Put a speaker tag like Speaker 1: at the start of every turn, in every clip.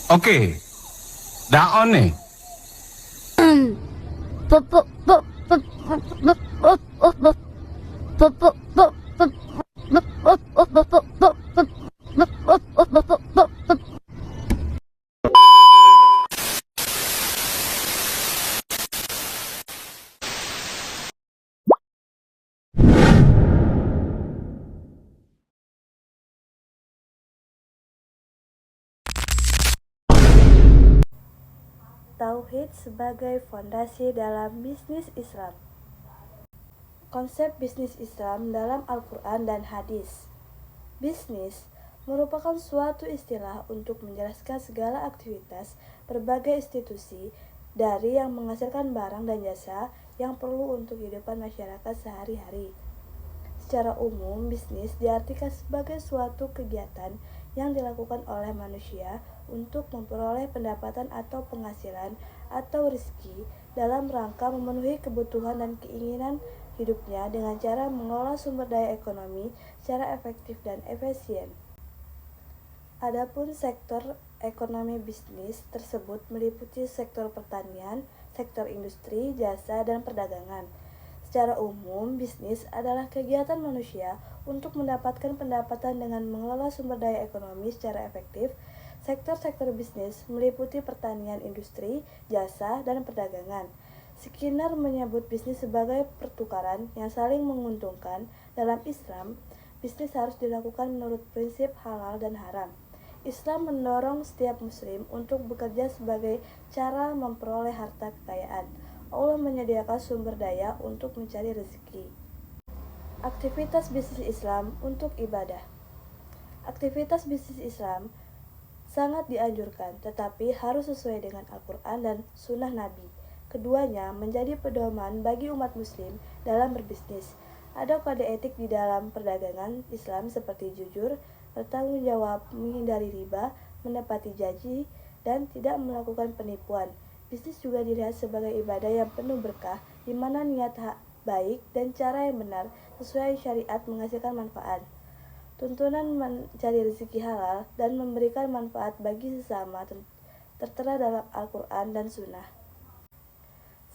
Speaker 1: Okey, dah on ni.
Speaker 2: Tauhid sebagai fondasi dalam bisnis Islam. Konsep bisnis Islam dalam Al-Quran dan Hadis. Bisnis merupakan suatu istilah untuk menjelaskan segala aktivitas berbagai institusi dari yang menghasilkan barang dan jasa yang perlu untuk kehidupan masyarakat sehari-hari. Secara umum, bisnis diartikan sebagai suatu kegiatan yang dilakukan oleh manusia untuk memperoleh pendapatan atau penghasilan atau rezeki dalam rangka memenuhi kebutuhan dan keinginan hidupnya dengan cara mengelola sumber daya ekonomi secara efektif dan efisien. Adapun sektor ekonomi bisnis tersebut meliputi sektor pertanian, sektor industri, jasa, dan perdagangan. Secara umum, bisnis adalah kegiatan manusia untuk mendapatkan pendapatan dengan mengelola sumber daya ekonomi secara efektif. Sektor-sektor bisnis meliputi pertanian, industri, jasa, dan perdagangan. Skinner menyebut bisnis sebagai pertukaran yang saling menguntungkan. Dalam Islam, bisnis harus dilakukan menurut prinsip halal dan haram. Islam mendorong setiap muslim untuk bekerja sebagai cara memperoleh harta kekayaan. Allah menyediakan sumber daya untuk mencari rezeki. Aktivitas bisnis Islam untuk ibadah. Aktivitas bisnis Islam sangat dianjurkan, tetapi harus sesuai dengan Al-Quran dan Sunnah Nabi. Keduanya menjadi pedoman bagi umat muslim dalam berbisnis. Ada kode etik di dalam perdagangan Islam seperti jujur, bertanggung jawab, menghindari riba, menepati janji, dan tidak melakukan penipuan. Bisnis juga dilihat sebagai ibadah yang penuh berkah, di mana niat baik dan cara yang benar sesuai syariat menghasilkan manfaat. Tuntunan mencari rezeki halal dan memberikan manfaat bagi sesama tertera dalam Al-Quran dan Sunnah.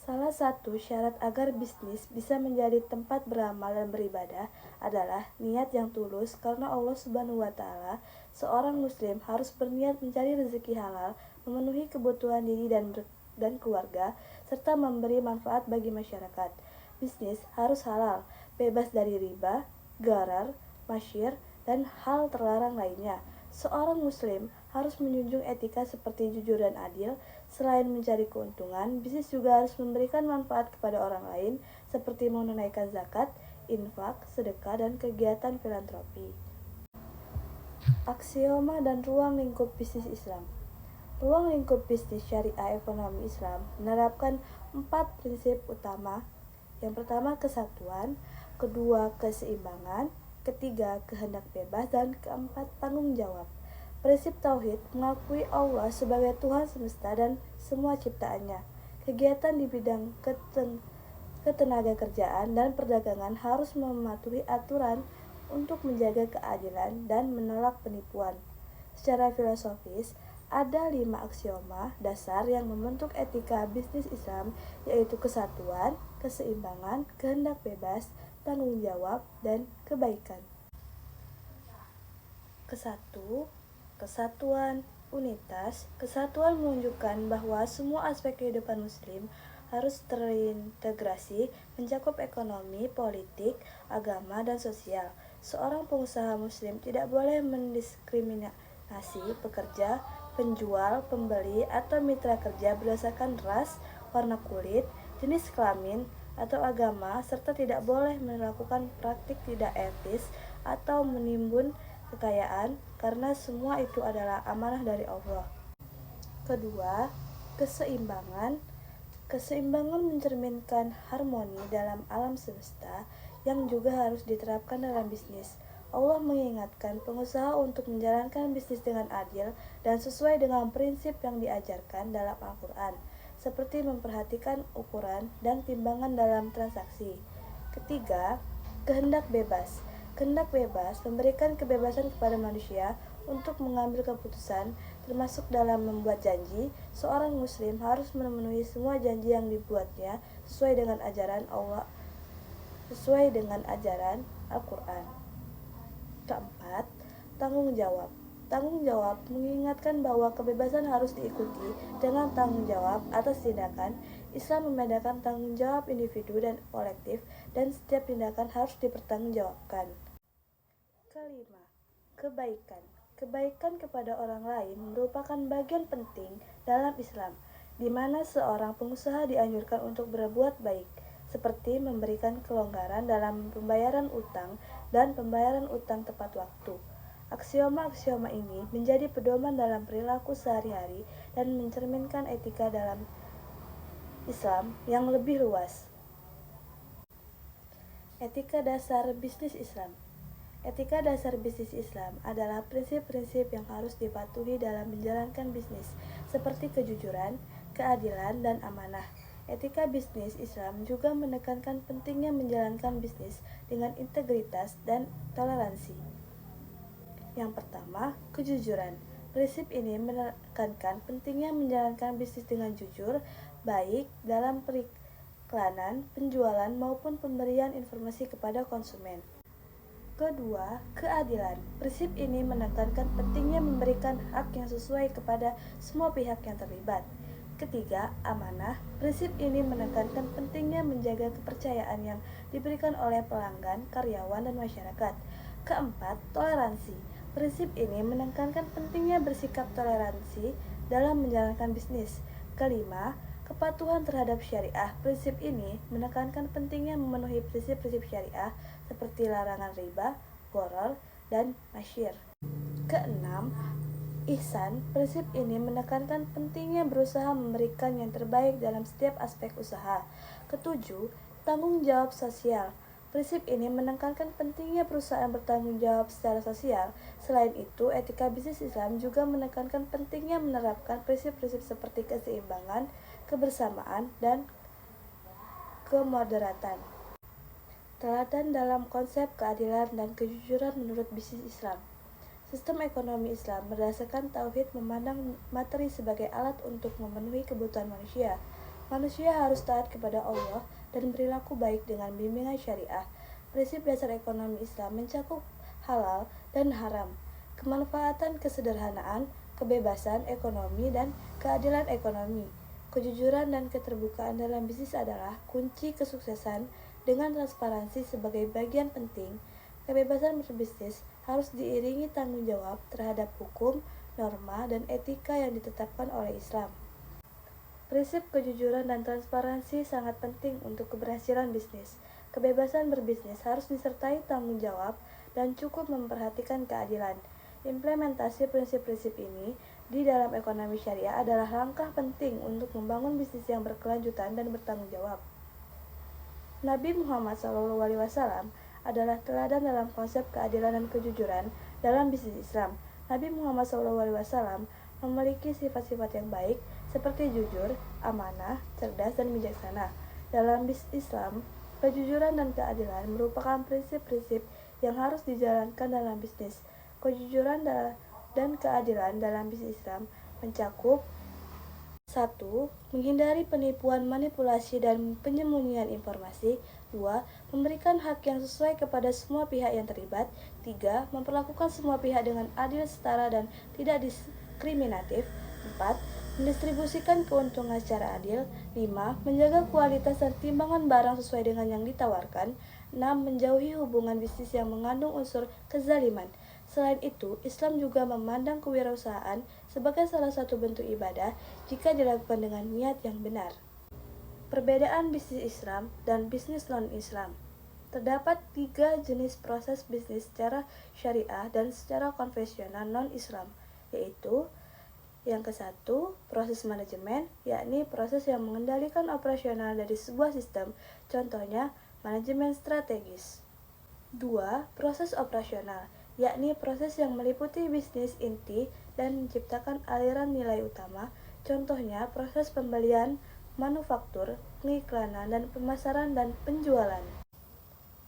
Speaker 2: Salah satu syarat agar bisnis bisa menjadi tempat beramal dan beribadah adalah niat yang tulus karena Allah Subhanahu wa Ta'ala. Seorang muslim harus berniat mencari rezeki halal, memenuhi kebutuhan diri dan keluarga, serta memberi manfaat bagi masyarakat. Bisnis harus halal, bebas dari riba, gharar, masyir, dan hal terlarang lainnya. Seorang muslim harus menjunjung etika seperti jujur dan adil. Selain mencari keuntungan, bisnis juga harus memberikan manfaat kepada orang lain seperti menunaikan zakat, infak, sedekah, dan kegiatan filantropi. Aksioma dan ruang lingkup bisnis Islam. Ruang lingkup bisnis syariah ekonomi Islam menerapkan 4 prinsip utama. Yang pertama, kesatuan, kedua, keseimbangan, ketiga, kehendak bebas, dan keempat, tanggung jawab. Prinsip tauhid mengakui Allah sebagai Tuhan semesta dan semua ciptaannya. Kegiatan di bidang ketenaga kerjaan dan perdagangan harus mematuhi aturan untuk menjaga keadilan dan menolak penipuan. Secara filosofis, ada 5 aksioma dasar yang membentuk etika bisnis Islam, yaitu kesatuan, keseimbangan, kehendak bebas, tanggung jawab, dan kebaikan. Kesatuan, unitas. Kesatuan menunjukkan bahwa semua aspek kehidupan muslim harus terintegrasi, mencakup ekonomi, politik, agama, dan sosial. Seorang pengusaha muslim tidak boleh mendiskriminasi pekerja, penjual, pembeli, atau mitra kerja berdasarkan ras, warna kulit, jenis kelamin, atau agama, serta tidak boleh melakukan praktik tidak etis atau menimbun kekayaan, karena semua itu adalah amanah dari Allah. Kedua, keseimbangan. Keseimbangan mencerminkan harmoni dalam alam semesta yang juga harus diterapkan dalam bisnis. Allah mengingatkan pengusaha untuk menjalankan bisnis dengan adil dan sesuai dengan prinsip yang diajarkan dalam Al-Quran, seperti memperhatikan ukuran dan timbangan dalam transaksi. Ketiga, kehendak bebas. Kehendak bebas memberikan kebebasan kepada manusia untuk mengambil keputusan, termasuk dalam membuat janji. Seorang muslim harus memenuhi semua janji yang dibuatnya sesuai dengan ajaran Al-Quran. Keempat, tanggung jawab. Tanggung jawab mengingatkan bahwa kebebasan harus diikuti dengan tanggung jawab atas tindakan. Islam membedakan tanggung jawab individu dan kolektif, dan setiap tindakan harus dipertanggungjawabkan. Kelima, kebaikan. Kebaikan kepada orang lain merupakan bagian penting dalam Islam, di mana seorang pengusaha dianjurkan untuk berbuat baik, seperti memberikan kelonggaran dalam pembayaran utang dan pembayaran utang tepat waktu. Aksioma-aksioma ini menjadi pedoman dalam perilaku sehari-hari dan mencerminkan etika dalam Islam yang lebih luas. Etika dasar bisnis Islam. Etika dasar bisnis Islam adalah prinsip-prinsip yang harus dipatuhi dalam menjalankan bisnis, seperti kejujuran, keadilan, dan amanah. Etika bisnis Islam juga menekankan pentingnya menjalankan bisnis dengan integritas dan toleransi. Yang pertama, kejujuran. Prinsip ini menekankan pentingnya menjalankan bisnis dengan jujur, baik dalam periklanan, penjualan, maupun pemberian informasi kepada konsumen. Kedua, keadilan. Prinsip ini menekankan pentingnya memberikan hak yang sesuai kepada semua pihak yang terlibat. Ketiga, amanah. Prinsip ini menekankan pentingnya menjaga kepercayaan yang diberikan oleh pelanggan, karyawan, dan masyarakat. Keempat, toleransi. Prinsip ini menekankan pentingnya bersikap toleransi dalam menjalankan bisnis. Kelima, kepatuhan terhadap syariah. Prinsip ini menekankan pentingnya memenuhi prinsip-prinsip syariah seperti larangan riba, gharar, dan masyir. Keenam, ihsan. Prinsip ini menekankan pentingnya berusaha memberikan yang terbaik dalam setiap aspek usaha. Ketujuh, tanggung jawab sosial. Prinsip ini menekankan pentingnya perusahaan bertanggung jawab secara sosial. Selain itu, etika bisnis Islam juga menekankan pentingnya menerapkan prinsip-prinsip seperti keseimbangan, kebersamaan, dan kemoderatan. Teladan dalam konsep keadilan dan kejujuran menurut bisnis Islam. Sistem ekonomi Islam berdasarkan tauhid memandang materi sebagai alat untuk memenuhi kebutuhan manusia. Manusia harus taat kepada Allah dan berlaku baik dengan bimbingan syariah. Prinsip dasar ekonomi Islam mencakup halal dan haram, kemanfaatan, kesederhanaan, kebebasan ekonomi, dan keadilan ekonomi. Kejujuran dan keterbukaan dalam bisnis adalah kunci kesuksesan. Dengan transparansi sebagai bagian penting, kebebasan berbisnis harus diiringi tanggung jawab terhadap hukum, norma, dan etika yang ditetapkan oleh Islam. Prinsip kejujuran dan transparansi sangat penting untuk keberhasilan bisnis. Kebebasan berbisnis harus disertai tanggung jawab dan cukup memperhatikan keadilan. Implementasi prinsip-prinsip ini di dalam ekonomi syariah adalah langkah penting untuk membangun bisnis yang berkelanjutan dan bertanggung jawab. Nabi Muhammad SAW adalah teladan dalam konsep keadilan dan kejujuran dalam bisnis Islam. Nabi Muhammad SAW memiliki sifat-sifat yang baik seperti jujur, amanah, cerdas, dan bijaksana. Dalam bisnis Islam, kejujuran dan keadilan merupakan prinsip-prinsip yang harus dijalankan dalam bisnis. Kejujuran dan keadilan dalam bisnis Islam mencakup 1. Menghindari penipuan, manipulasi, dan penyembunyian informasi. 2. Memberikan hak yang sesuai kepada semua pihak yang terlibat. 3. Memperlakukan semua pihak dengan adil, setara, dan tidak diskriminatif. 4. Mendistribusikan keuntungan secara adil. 5. Menjaga kualitas dan timbangan barang sesuai dengan yang ditawarkan. 6. Menjauhi hubungan bisnis yang mengandung unsur kezaliman. Selain itu, Islam juga memandang kewirausahaan sebagai salah satu bentuk ibadah jika dilakukan dengan niat yang benar. Perbedaan bisnis Islam dan bisnis non-Islam. Terdapat 3 jenis proses bisnis secara syariah dan secara konvensional non-Islam, yaitu yang ke-1, proses manajemen, yakni proses yang mengendalikan operasional dari sebuah sistem, contohnya manajemen strategis. 2. Proses operasional, yakni proses yang meliputi bisnis inti dan menciptakan aliran nilai utama, contohnya proses pembelian, manufaktur, pengiklanan, dan pemasaran dan penjualan.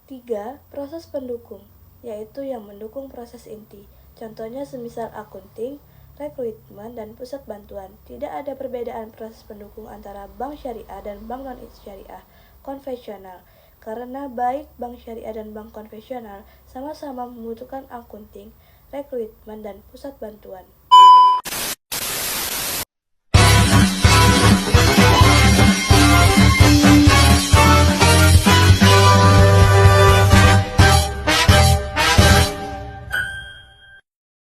Speaker 2: 3. Proses pendukung, yaitu yang mendukung proses inti. Contohnya semisal akunting, rekrutmen, dan pusat bantuan. Tidak ada perbedaan proses pendukung antara bank syariah dan bank non-syariah konvensional, karena baik bank syariah dan bank konvensional sama-sama membutuhkan akunting, rekrutmen, dan pusat bantuan.